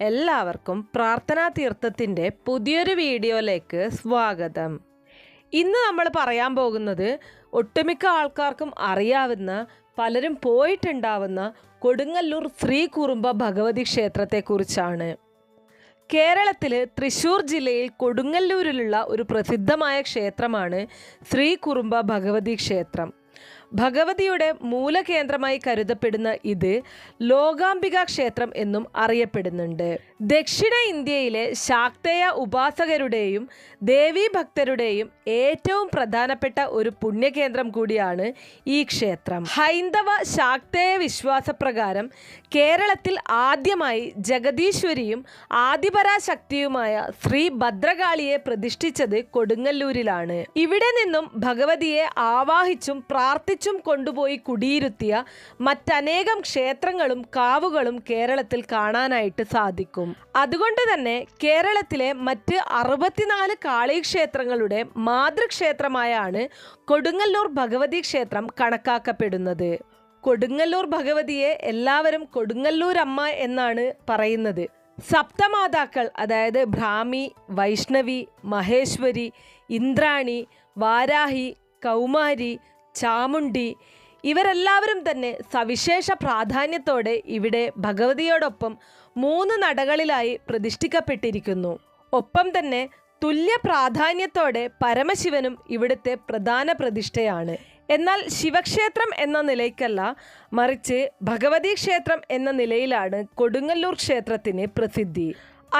എല്ലാവർക്കും പ്രാർത്ഥനാ തീർത്ഥത്തിൻ്റെ പുതിയൊരു വീഡിയോയിലേക്ക് സ്വാഗതം. ഇന്ന് നമ്മൾ പറയാൻ പോകുന്നത് ഒട്ടുമിക്ക ആൾക്കാർക്കും അറിയാവുന്ന, പലരും പോയിട്ടുണ്ടാവുന്ന കൊടുങ്ങല്ലൂർ ശ്രീ കുറുമ്പ ഭഗവതി ക്ഷേത്രത്തെക്കുറിച്ചാണ്. കേരളത്തിൽ തൃശ്ശൂർ ജില്ലയിൽ കൊടുങ്ങല്ലൂരിലുള്ള ഒരു പ്രസിദ്ധമായ ക്ഷേത്രമാണ് ശ്രീ കുറുമ്പ ഭഗവതി ക്ഷേത്രം. ഭഗവതിയുടെ മൂലകേന്ദ്രമായി കരുതപ്പെടുന്ന ഇത് ലോകാംബിക ക്ഷേത്രം എന്നും അറിയപ്പെടുന്നുണ്ട്. ദക്ഷിണ ഇന്ത്യയിലെ ശാക്തേയ ഉപാസകരുടെയും ദേവീഭക്തരുടെയും ഏറ്റവും പ്രധാനപ്പെട്ട ഒരു പുണ്യകേന്ദ്രം കൂടിയാണ് ഈ ക്ഷേത്രം. ഹൈന്ദവ ശാക്തേയ വിശ്വാസപ്രകാരം കേരളത്തിൽ ആദ്യമായി ജഗദീശ്വരിയും ആദിപരാശക്തിയുമായ ശ്രീ ഭദ്രകാളിയെ പ്രതിഷ്ഠിച്ചത് കൊടുങ്ങല്ലൂരിലാണ്. ഇവിടെ നിന്നും ഭഗവതിയെ ആവാഹിച്ചും പ്രാർത്ഥിച്ചും കൊണ്ടുപോയി കുടിയിരുത്തിയ മറ്റനേകം ക്ഷേത്രങ്ങളും കാവുകളും കേരളത്തിൽ കാണാനായിട്ട് സാധിക്കും. അതുകൊണ്ട് തന്നെ കേരളത്തിലെ മറ്റ് 64 കാളീക്ഷേത്രങ്ങളുടെ മാതൃക്ഷേത്രമായാണ് കൊടുങ്ങല്ലൂർ ഭഗവതി ക്ഷേത്രം കണക്കാക്കപ്പെടുന്നത്. കൊടുങ്ങല്ലൂർ ഭഗവതിയെ എല്ലാവരും കൊടുങ്ങല്ലൂരമ്മ എന്നാണ് പറയുന്നത്. സപ്തമാതാക്കൾ, അതായത് ബ്രാഹ്മി, വൈഷ്ണവി, മഹേശ്വരി, ഇന്ദ്രാണി, വാരാഹി, കൗമാരി, ചാമുണ്ഡി ഇവരെല്ലാവരും തന്നെ സവിശേഷ പ്രാധാന്യത്തോടെ ഇവിടെ ഭഗവതിയോടൊപ്പം 3 നടകളിലായി പ്രതിഷ്ഠിക്കപ്പെട്ടിരിക്കുന്നു. ഒപ്പം തന്നെ തുല്യ പ്രാധാന്യത്തോടെ പരമശിവനും ഇവിടുത്തെ പ്രധാന പ്രതിഷ്ഠയാണ്. എന്നാൽ ശിവക്ഷേത്രം എന്ന നിലയ്ക്കല്ല, മറിച്ച് ഭഗവതി ക്ഷേത്രം എന്ന നിലയിലാണ് കൊടുങ്ങല്ലൂർ ക്ഷേത്രത്തിന് പ്രസിദ്ധി.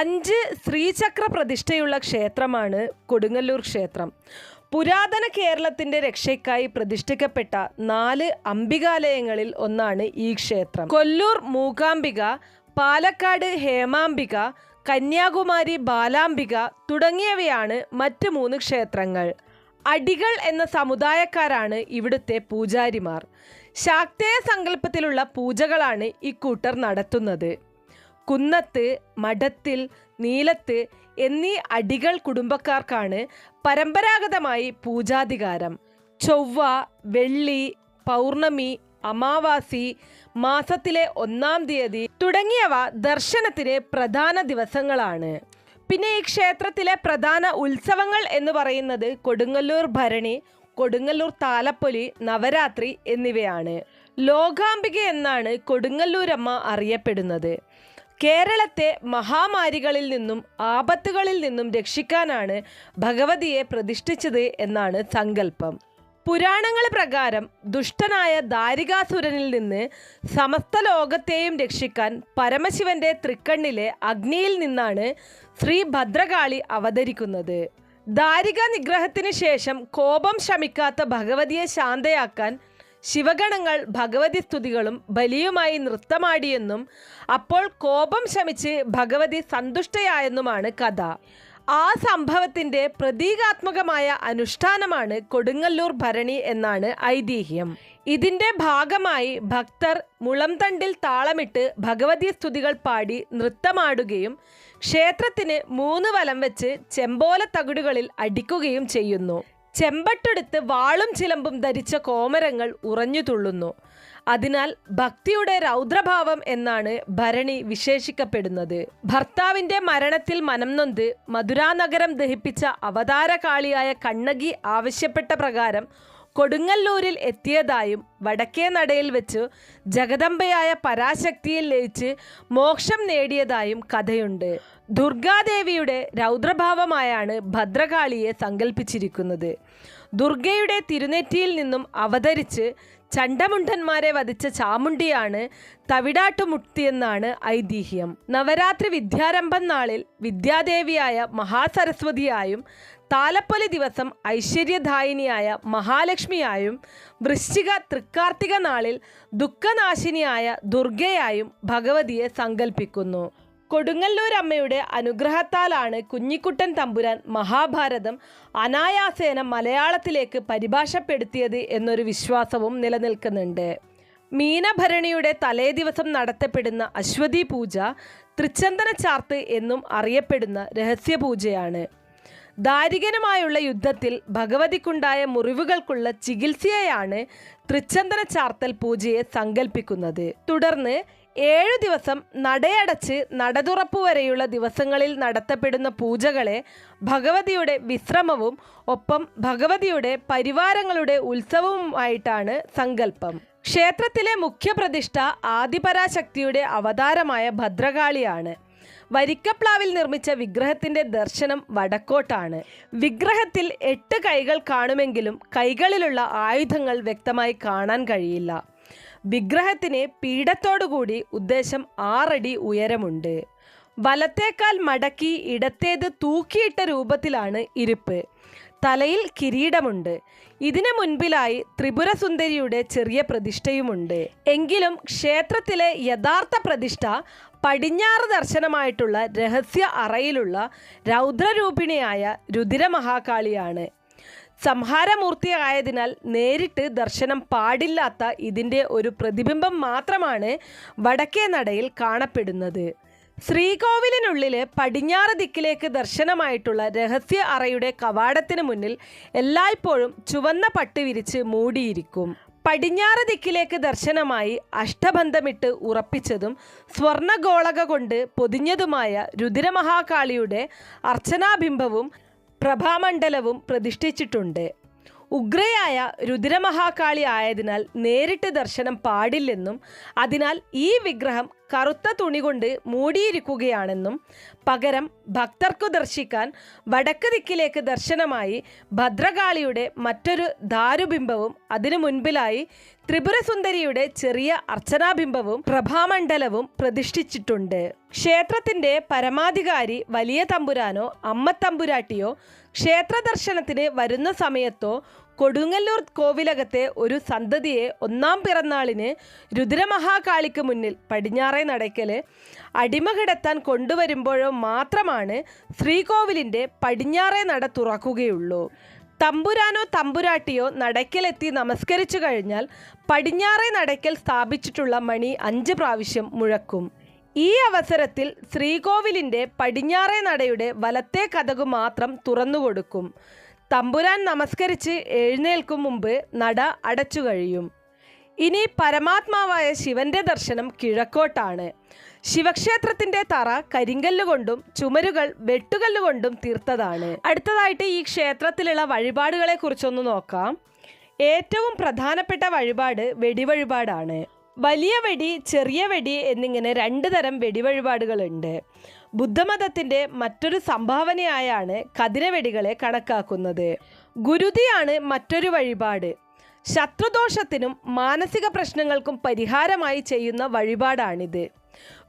5 ശ്രീചക്ര പ്രതിഷ്ഠയുള്ള ക്ഷേത്രമാണ് കൊടുങ്ങല്ലൂർ ക്ഷേത്രം. പുരാതന കേരളത്തിന്റെ രക്ഷയ്ക്കായി പ്രതിഷ്ഠിക്കപ്പെട്ട 4 അംബികാലയങ്ങളിൽ ഒന്നാണ് ഈ ക്ഷേത്രം. കൊല്ലൂർ മൂകാംബിക, പാലക്കാട് ഹേമാംബിക, കന്യാകുമാരി ബാലാംബിക തുടങ്ങിയവയാണ് മറ്റ് 3 ക്ഷേത്രങ്ങൾ. അടികൾ എന്ന സമുദായക്കാരാണ് ഇവിടുത്തെ പൂജാരിമാർ. ശാക്തേയ സങ്കല്പത്തിലുള്ള പൂജകളാണ് ഇക്കൂട്ടർ നടത്തുന്നത്. കുന്നത്ത്, മഠത്തിൽ, നീലത്ത് എന്നീ അടികൾ കുടുംബക്കാർക്കാണ് പരമ്പരാഗതമായി പൂജാധികാരം. ചൊവ്വ, വെള്ളി, പൗർണമി, അമാവാസി, മാസത്തിലെ 1-ാം തീയതി തുടങ്ങിയവ ദർശനത്തിന് പ്രധാന ദിവസങ്ങളാണ്. പിന്നെ ഈ ക്ഷേത്രത്തിലെ പ്രധാന ഉത്സവങ്ങൾ എന്ന് പറയുന്നത് കൊടുങ്ങല്ലൂർ ഭരണി, കൊടുങ്ങല്ലൂർ താലപ്പൊലി, നവരാത്രി എന്നിവയാണ്. ലോകാംബിക എന്നാണ് കൊടുങ്ങല്ലൂരമ്മ അറിയപ്പെടുന്നത്. കേരളത്തെ മഹാമാരികളിൽ നിന്നും ആപത്തുകളിൽ നിന്നും രക്ഷിക്കാനാണ് ഭഗവതിയെ പ്രതിഷ്ഠിച്ചത് എന്നാണ് സങ്കല്പം. പുരാണങ്ങൾ പ്രകാരം ദുഷ്ടനായ ദാരികാസുരനിൽ നിന്ന് സമസ്ത ലോകത്തെയും രക്ഷിക്കാൻ പരമശിവന്റെ തൃക്കണ്ണിലെ അഗ്നിയിൽ നിന്നാണ് ശ്രീ ഭദ്രകാളി അവതരിക്കുന്നത്. ദാരിക നിഗ്രഹത്തിന് ശേഷം കോപം ശമിക്കാത്ത ഭഗവതിയെ ശാന്തയാക്കാൻ ശിവഗണങ്ങൾ ഭഗവതി സ്തുതികളും ബലിയുമായി നൃത്തമാടിയെന്നും അപ്പോൾ കോപം ശമിച്ച് ഭഗവതി സന്തുഷ്ടയായെന്നുമാണ് കഥ. ആ സംഭവത്തിന്റെ പ്രതീകാത്മകമായ അനുഷ്ഠാനമാണ് കൊടുങ്ങല്ലൂർ ഭരണി എന്നാണ് ഐതിഹ്യം. ഇതിന്റെ ഭാഗമായി ഭക്തർ മുളംതണ്ടിൽ താളമിട്ട് ഭഗവതി സ്തുതികൾ പാടി നൃത്തമാടുകയും ക്ഷേത്രത്തിന് 3 വലം വെച്ച് ചെമ്പോല തകിടുകളിൽ അടിക്കുകയും ചെയ്യുന്നു. ചെമ്പട്ടെടുത്ത് വാളും ചിലമ്പും ധരിച്ച കോമരങ്ങൾ ഉറഞ്ഞു തുള്ളുന്നു. അതിനാൽ ഭക്തിയുടെ രൗദ്രഭാവം എന്നാണ് ഭരണി വിശേഷിക്കപ്പെടുന്നത്. ഭർത്താവിന്റെ മരണത്തിൽ മനംനൊന്ത് മധുരാനഗരം ദഹിപ്പിച്ച അവതാരകാളിയായ കണ്ണകി ആവശ്യപ്പെട്ട പ്രകാരം കൊടുങ്ങല്ലൂരിൽ എത്തിയതായും വടക്കേ നടയിൽ വെച്ച് ജഗദംബയായ പരാശക്തിയിൽ ലയിച്ച് മോക്ഷം നേടിയതായും കഥയുണ്ട്. ദുർഗാദേവിയുടെ രൗദ്രഭാവമായാണ് ഭദ്രകാളിയെ സങ്കല്പിച്ചിരിക്കുന്നത്. ദുർഗയുടെ തിരുനെറ്റിയിൽ നിന്നും അവതരിച്ച് ചണ്ടമുണ്ടന്മാരെ വധിച്ച ചാമുണ്ടിയാണ് തവിടാട്ടുമുട്ടിയെന്നാണ് ഐതിഹ്യം. നവരാത്രി വിദ്യാരംഭം നാളിൽ വിദ്യാദേവിയായ മഹാസരസ്വതിയായും താലപ്പൊലി ദിവസം ഐശ്വര്യദായിനിയായ മഹാലക്ഷ്മിയായും വൃശ്ചിക തൃക്കാർത്തിക നാളിൽ ദുഃഖനാശിനിയായ ദുർഗയായും ഭഗവതിയെ സങ്കല്പിക്കുന്നു. കൊടുങ്ങല്ലൂരമ്മയുടെ അനുഗ്രഹത്താലാണ് കുഞ്ഞിക്കുട്ടൻ തമ്പുരാൻ മഹാഭാരതം അനായാസേന മലയാളത്തിലേക്ക് പരിഭാഷപ്പെടുത്തിയത് എന്നൊരു വിശ്വാസവും നിലനിൽക്കുന്നുണ്ട്. മീനഭരണിയുടെ തലേദിവസം നടത്തപ്പെടുന്ന അശ്വതി പൂജ തൃച്ചന്ദന ചാർത്ത് എന്നും അറിയപ്പെടുന്ന രഹസ്യപൂജയാണ്. ദാരികനുമായുള്ള യുദ്ധത്തിൽ ഭഗവതിക്കുണ്ടായ മുറിവുകൾക്കുള്ള ചികിത്സയാണ് തൃച്ചന്ദന ചാർത്തൽ പൂജയെ സങ്കല്പിക്കുന്നത്. തുടർന്ന് 7 ദിവസം നടയടച്ച് നടതുറപ്പ് വരെയുള്ള ദിവസങ്ങളിൽ നടത്തപ്പെടുന്ന പൂജകളെ ഭഗവതിയുടെ വിശ്രമവും ഒപ്പം ഭഗവതിയുടെ പരിവാരങ്ങളുടെ ഉത്സവവുമായിട്ടാണ് സങ്കല്പം. ക്ഷേത്രത്തിലെ മുഖ്യപ്രതിഷ്ഠ ആദിപരാശക്തിയുടെ അവതാരമായ ഭദ്രകാളിയാണ്. വരിക്കപ്ലാവിൽ നിർമ്മിച്ച വിഗ്രഹത്തിൻ്റെ ദർശനം വടക്കോട്ടാണ്. വിഗ്രഹത്തിൽ 8 കൈകൾ കാണുമെങ്കിലും കൈകളിലുള്ള ആയുധങ്ങൾ വ്യക്തമായി കാണാൻ കഴിയില്ല. വിഗ്രഹത്തിന് പീഠത്തോടുകൂടി ഉദ്ദേശം 6 അടി ഉയരമുണ്ട്. വലത്തേക്കാൽ മടക്കി ഇടത്തേത് തൂക്കിയിട്ട രൂപത്തിലാണ് ഇരിപ്പ്. തലയിൽ കിരീടമുണ്ട്. ഇതിനു മുൻപിലായി ത്രിപുരസുന്ദരിയുടെ ചെറിയ പ്രതിഷ്ഠയുമുണ്ട്. എങ്കിലും ക്ഷേത്രത്തിലെ യഥാർത്ഥ പ്രതിഷ്ഠ പടിഞ്ഞാറ് ദർശനമായിട്ടുള്ള രഹസ്യ അറയിലുള്ള രൗദ്രരൂപിണിയായ രുദ്രമഹാകാളിയാണ്. സംഹാരമൂർത്തിയായതിനാൽ നേരിട്ട് ദർശനം പാടില്ലാത്ത ഇതിൻ്റെ ഒരു പ്രതിബിംബം മാത്രമാണ് വടക്കേ നടയിൽ കാണപ്പെടുന്നത്. ശ്രീകോവിലിനുള്ളിൽ പടിഞ്ഞാറ് ദിക്കിലേക്ക് ദർശനമായിട്ടുള്ള രഹസ്യ അറയുടെ കവാടത്തിന് മുന്നിൽ എല്ലായ്പ്പോഴും ചുവന്ന പട്ട് വിരിച്ച് മൂടിയിരിക്കും. പടിഞ്ഞാറ് ദിക്കിലേക്ക് ദർശനമായി അഷ്ടബന്ധമിട്ട് ഉറപ്പിച്ചതും സ്വർണ്ണഗോളക കൊണ്ട് പൊതിഞ്ഞതുമായ രുദ്രമഹാകാളിയുടെ അർച്ചനാബിംബവും പ്രഭാമണ്ഡലവും പ്രതിഷ്ഠിച്ചിട്ടുണ്ട്. ഉഗ്രയായ രുദ്രമഹാകാളി ആയതിനാൽ നേരിട്ട് ദർശനം പാടില്ലെന്നും അതിനാൽ ഈ വിഗ്രഹം കറുത്ത തുണി കൊണ്ട് മൂടിയിരിക്കുകയാണെന്നും പകരം ഭക്തർക്കു ദർശിക്കാൻ വടക്ക് ദിക്കിലേക്ക് ദർശനമായി ഭദ്രകാളിയുടെ മറ്റൊരു ദാരുബിംബവും അതിനു മുൻപിലായി ത്രിപുരസുന്ദരിയുടെ ചെറിയ അർച്ചനാബിംബവും പ്രഭാമണ്ഡലവും പ്രതിഷ്ഠിച്ചിട്ടുണ്ട്. ക്ഷേത്രത്തിൻ്റെ പരമാധികാരി വലിയ തമ്പുരാനോ അമ്മത്തമ്പുരാട്ടിയോ ക്ഷേത്ര ദർശനത്തിന് വരുന്ന സമയത്തോ കൊടുങ്ങല്ലൂർ കോവിലകത്തെ ഒരു സന്തതിയെ 1-ാം പിറന്നാളിന് രുദ്രമഹാകാളിക്ക് മുന്നിൽ പടിഞ്ഞാറേ നടയ്ക്കൽ അടിമകിടത്താൻ കൊണ്ടുവരുമ്പോഴോ മാത്രമാണ് ശ്രീകോവിലിൻ്റെ പടിഞ്ഞാറേ നട തുറക്കുകയുള്ളൂ. തമ്പുരാനോ തമ്പുരാട്ടിയോ നടയ്ക്കലെത്തി നമസ്കരിച്ചു കഴിഞ്ഞാൽ പടിഞ്ഞാറേ നടയ്ക്കൽ സ്ഥാപിച്ചിട്ടുള്ള മണി 5 പ്രാവശ്യം മുഴക്കും. ഈ അവസരത്തിൽ ശ്രീകോവിലിൻ്റെ പടിഞ്ഞാറേ നടയുടെ വലത്തെ കതകു മാത്രം തുറന്നുകൊടുക്കും. തമ്പുരാൻ നമസ്കരിച്ച് എഴുന്നേൽക്കും മുമ്പ് നട അടച്ചു കഴിയും. ഇനി പരമാത്മാവായ ശിവന്റെ ദർശനം കിഴക്കോട്ടാണ്. ശിവക്ഷേത്രത്തിൻ്റെ തറ കരിങ്കല്ലുകൊണ്ടും ചുമരുകൾ വെട്ടുകല്ലുകൊണ്ടും തീർത്തതാണ്. അടുത്തതായിട്ട് ഈ ക്ഷേത്രത്തിലുള്ള വഴിപാടുകളെ കുറിച്ചൊന്ന് നോക്കാം. ഏറ്റവും പ്രധാനപ്പെട്ട വഴിപാട് വെടിവഴിപാടാണ്. വലിയ വെടി, ചെറിയ വെടി എന്നിങ്ങനെ 2 തരം വെടിവഴിപാടുകളുണ്ട്. ബുദ്ധമതത്തിൻ്റെ മറ്റൊരു സംഭാവനയായാണ് കതിരവെടികളെ കണക്കാക്കുന്നത്. ഗുരുതിയാണ് മറ്റൊരു വഴിപാട്. ശത്രുദോഷത്തിനും മാനസിക പ്രശ്നങ്ങൾക്കും പരിഹാരമായി ചെയ്യുന്ന വഴിപാടാണിത്.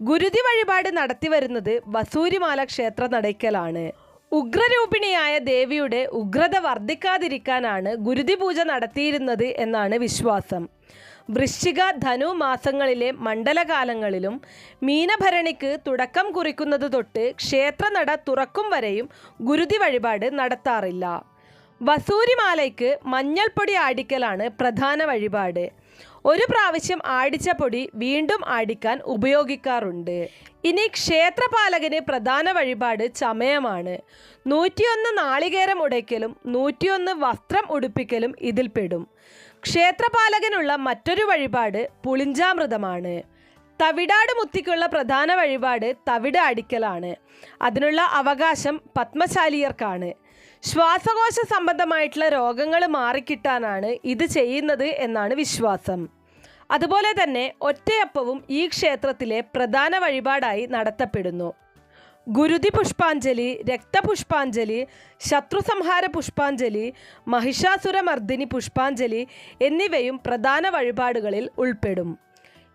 ഗുരുതി വഴിപാട് നടത്തിവരുന്നത് വസൂരിമാല ക്ഷേത്ര നടയ്ക്കലാണ്. ഉഗ്രരൂപിണിയായ ദേവിയുടെ ഉഗ്രത വർദ്ധിക്കാതിരിക്കാനാണ് ഗുരുതി പൂജ നടത്തിയിരുന്നത് എന്നാണ് വിശ്വാസം. വൃശ്ചിക ധനു മാസങ്ങളിലെ മണ്ഡലകാലങ്ങളിലും മീനഭരണിക്ക് തുടക്കം കുറിക്കുന്നത് തൊട്ട് ക്ഷേത്രനട തുറക്കും വരെയും ഗുരുതി വഴിപാട് നടത്താറില്ല. വസൂരിമാലയ്ക്ക് മഞ്ഞൾപ്പൊടി ആടിക്കലാണ് പ്രധാന വഴിപാട്. ഒരു പ്രാവശ്യം ആടിച്ച പൊടി വീണ്ടും ആടിക്കാൻ ഉപയോഗിക്കാറുണ്ട്. ഇനി ക്ഷേത്രപാലകന് പ്രധാന വഴിപാട് ചമയമാണ്. 101 നാളികേരം ഉടയ്ക്കലും 101 വസ്ത്രം ഉടുപ്പിക്കലും ഇതിൽപ്പെടും. ക്ഷേത്രപാലകനുള്ള മറ്റൊരു വഴിപാട് പുളിഞ്ചാമൃതമാണ്. തവിടാട് മുത്തിക്കുള്ള പ്രധാന വഴിപാട് തവിട് അടിക്കലാണ്. അതിനുള്ള അവകാശം പത്മശാലിയർക്കാണ്. ശ്വാസകോശ സംബന്ധമായിട്ടുള്ള രോഗങ്ങൾ മാറിക്കിട്ടാനാണ് ഇത് ചെയ്യുന്നത് എന്നാണ് വിശ്വാസം. അതുപോലെ തന്നെ ഒറ്റയപ്പവും ഈ ക്ഷേത്രത്തിലെ പ്രധാന വഴിപാടായി നടത്തപ്പെടുന്നു. ഗുരുതി പുഷ്പാഞ്ജലി, രക്തപുഷ്പാഞ്ജലി, ശത്രുസംഹാര പുഷ്പാഞ്ജലി, മഹിഷാസുരമർദ്ദിനി പുഷ്പാഞ്ജലി എന്നിവയും പ്രധാന വഴിപാടുകളിൽ ഉൾപ്പെടും.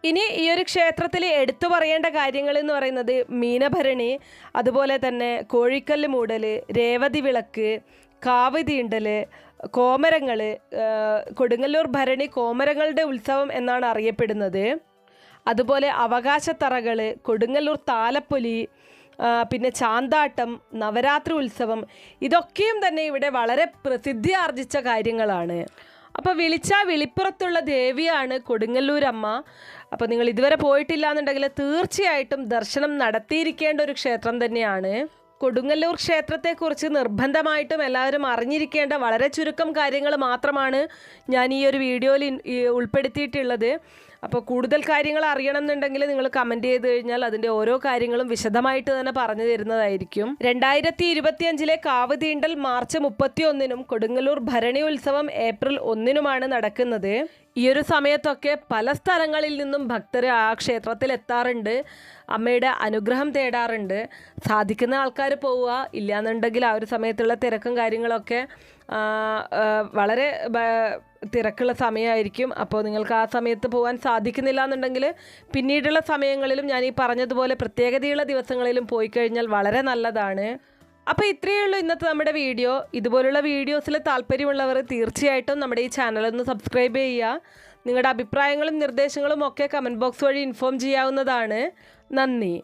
ഇനി ഈ ഒരു ക്ഷേത്രത്തിൽ എടുത്തു പറയേണ്ട കാര്യങ്ങൾ എന്ന് പറയുന്നത് മീനഭരണി, അതുപോലെ തന്നെ കോഴിക്കല്ല് മൂടൽ, രേവതി വിളക്ക്, കാവ് തീണ്ടൽ, കോമരങ്ങൾ. കൊടുങ്ങല്ലൂർ ഭരണി കോമരങ്ങളുടെ ഉത്സവം എന്നാണ് അറിയപ്പെടുന്നത്. അതുപോലെ അവകാശത്തറകൾ, കൊടുങ്ങല്ലൂർ താലപ്പൊലി, പിന്നെ ചാന്താട്ടം, നവരാത്രി ഉത്സവം, ഇതൊക്കെയും തന്നെ ഇവിടെ വളരെ പ്രസിദ്ധി ആർജിച്ച കാര്യങ്ങളാണ്. അപ്പോൾ വിളിച്ചാൽ വിളിപ്പുറത്തുള്ള ദേവിയാണ് കൊടുങ്ങല്ലൂരമ്മ. അപ്പോൾ നിങ്ങൾ ഇതുവരെ പോയിട്ടില്ല എന്നുണ്ടെങ്കിൽ തീർച്ചയായിട്ടും ദർശനം നടത്തിയിരിക്കേണ്ട ഒരു ക്ഷേത്രം തന്നെയാണ്. കൊടുങ്ങല്ലൂർ ക്ഷേത്രത്തെക്കുറിച്ച് നിർബന്ധമായിട്ടും എല്ലാവരും അറിഞ്ഞിരിക്കേണ്ട വളരെ ചുരുക്കം കാര്യങ്ങൾ മാത്രമാണ് ഞാൻ ഈ ഒരു വീഡിയോയിൽ ഉൾപ്പെടുത്തിയിട്ടുള്ളത്. അപ്പോൾ കൂടുതൽ കാര്യങ്ങൾ അറിയണമെന്നുണ്ടെങ്കിൽ നിങ്ങൾ കമൻറ്റ് ചെയ്ത് കഴിഞ്ഞാൽ അതിൻ്റെ ഓരോ കാര്യങ്ങളും വിശദമായിട്ട് തന്നെ പറഞ്ഞു തരുന്നതായിരിക്കും. 2025 കാവ് തീണ്ടൽ മാർച്ച് 31-നും കൊടുങ്ങല്ലൂർ ഭരണി ഉത്സവം ഏപ്രിൽ 1-നുമാണ് നടക്കുന്നത്. ഈ ഒരു സമയത്തൊക്കെ പല സ്ഥലങ്ങളിൽ നിന്നും ഭക്തർ ആ ക്ഷേത്രത്തിൽ എത്താറുണ്ട്, അമ്മയുടെ അനുഗ്രഹം തേടാറുണ്ട്. സാധിക്കുന്ന ആൾക്കാർ പോവുക, ഇല്ലയെന്നുണ്ടെങ്കിൽ ആ ഒരു സമയത്തുള്ള തിരക്കും കാര്യങ്ങളൊക്കെ വളരെ തിരക്കുള്ള സമയമായിരിക്കും. അപ്പോൾ നിങ്ങൾക്ക് ആ സമയത്ത് പോകാൻ സാധിക്കുന്നില്ല എന്നുണ്ടെങ്കിൽ പിന്നീടുള്ള സമയങ്ങളിലും ഞാൻ ഈ പറഞ്ഞതുപോലെ പ്രത്യേകതയുള്ള ദിവസങ്ങളിലും പോയി കഴിഞ്ഞാൽ വളരെ നല്ലതാണ്. അപ്പോൾ ഇത്രയേ ഉള്ളൂ ഇന്നത്തെ നമ്മുടെ വീഡിയോ. ഇതുപോലുള്ള വീഡിയോസിൽ താല്പര്യമുള്ളവർ തീർച്ചയായിട്ടും നമ്മുടെ ഈ ചാനലൊന്ന് സബ്സ്ക്രൈബ് ചെയ്യുക. നിങ്ങളുടെ അഭിപ്രായങ്ങളും നിർദ്ദേശങ്ങളും ഒക്കെ കമൻറ്റ് ബോക്സ് വഴി ഇൻഫോം ചെയ്യാവുന്നതാണ്. നന്ദി.